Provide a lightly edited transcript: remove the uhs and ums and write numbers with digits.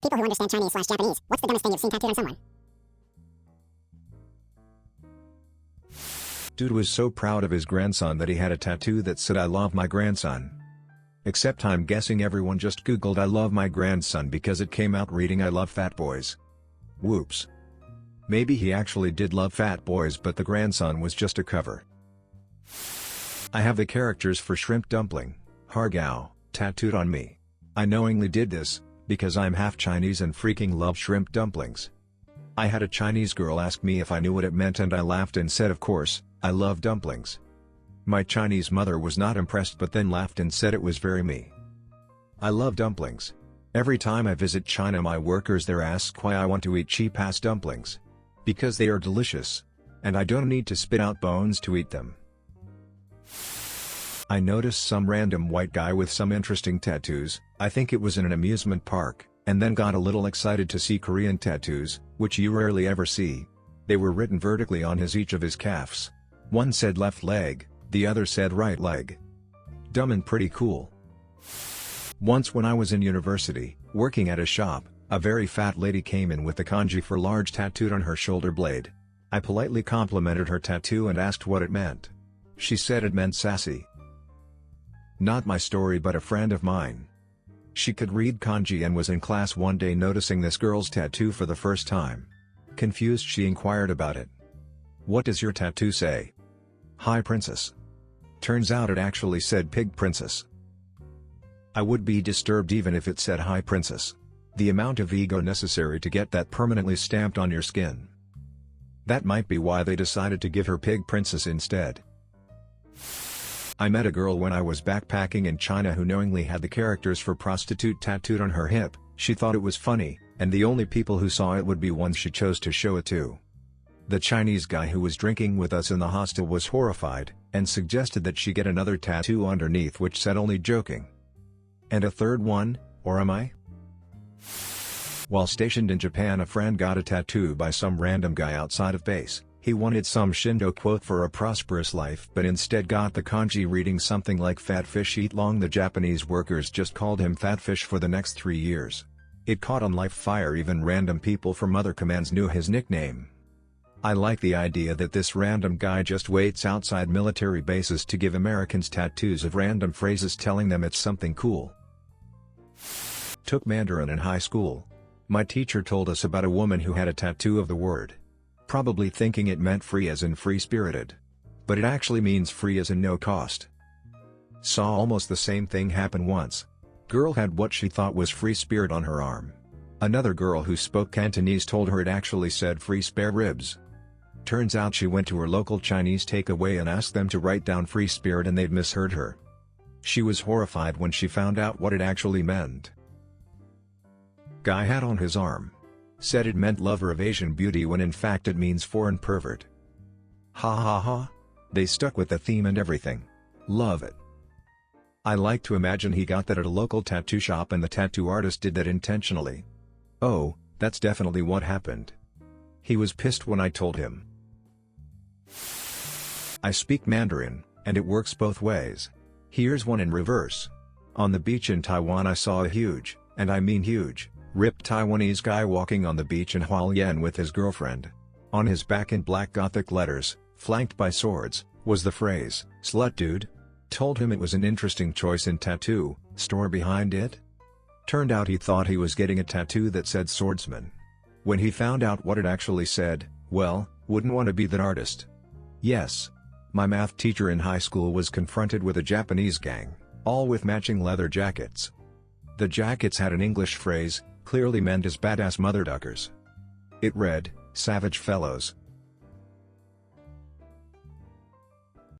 People who understand Chinese/Japanese, what's the dumbest thing you've seen tattooed on someone? Dude was so proud of his grandson that he had a tattoo that said "I love my grandson." Except I'm guessing everyone just googled "I love my grandson" because it came out reading "I love fat boys." Whoops. Maybe he actually did love fat boys, but the grandson was just a cover. I have the characters for shrimp dumpling, har gao, tattooed on me. I knowingly did this, because I'm half Chinese and freaking love shrimp dumplings. I had a Chinese girl ask me if I knew what it meant and I laughed and said of course, I love dumplings. My Chinese mother was not impressed but then laughed and said it was very me. I love dumplings. Every time I visit China my workers there ask why I want to eat cheap-ass dumplings. Because they are delicious. And I don't need to spit out bones to eat them. I noticed some random white guy with some interesting tattoos, I think it was in an amusement park, and then got a little excited to see Korean tattoos, which you rarely ever see. They were written vertically on each of his calves. One said left leg, the other said right leg. Dumb and pretty cool. Once when I was in university, working at a shop, a very fat lady came in with the kanji for large tattooed on her shoulder blade. I politely complimented her tattoo and asked what it meant. She said it meant sassy. Not my story but a friend of mine. She could read kanji and was in class one day noticing this girl's tattoo for the first time. Confused she inquired about it. "What does your tattoo say?" "Hi princess." Turns out it actually said pig princess. I would be disturbed even if it said hi princess. The amount of ego necessary to get that permanently stamped on your skin. That might be why they decided to give her pig princess instead. I met a girl when I was backpacking in China who knowingly had the characters for prostitute tattooed on her hip. She thought it was funny, and the only people who saw it would be ones she chose to show it to. The Chinese guy who was drinking with us in the hostel was horrified, and suggested that she get another tattoo underneath which said "only joking." And a third one, or am I? While stationed in Japan a friend got a tattoo by some random guy outside of base. He wanted some Shindo quote for a prosperous life but instead got the kanji reading something like "fat fish eat long." The Japanese workers just called him Fat Fish for the next 3 years. It caught on like fire, even random people from other commands knew his nickname. I like the idea that this random guy just waits outside military bases to give Americans tattoos of random phrases telling them it's something cool. Took Mandarin in high school. My teacher told us about a woman who had a tattoo of the word. Probably thinking it meant free as in free-spirited. But it actually means free as in no cost. Saw almost the same thing happen once. Girl had what she thought was free spirit on her arm. Another girl who spoke Cantonese told her it actually said free spare ribs. Turns out she went to her local Chinese takeaway and asked them to write down free spirit and they'd misheard her. She was horrified when she found out what it actually meant. Guy had on his arm. Said it meant lover of Asian beauty when in fact it means foreign pervert. Ha ha ha. They stuck with the theme and everything. Love it. I like to imagine he got that at a local tattoo shop and the tattoo artist did that intentionally. Oh, that's definitely what happened. He was pissed when I told him. I speak Mandarin, and it works both ways. Here's one in reverse. On the beach in Taiwan I saw a huge, and I mean huge, ripped Taiwanese guy walking on the beach in Hualien with his girlfriend. On his back in black Gothic letters, flanked by swords, was the phrase, "Slut dude." Told him it was an interesting choice in tattoo, story behind it? Turned out he thought he was getting a tattoo that said swordsman. When he found out what it actually said, well, wouldn't want to be that artist. Yes. My math teacher in high school was confronted with a Japanese gang, all with matching leather jackets. The jackets had an English phrase, clearly meant as badass motherduckers. It read, "Savage fellows,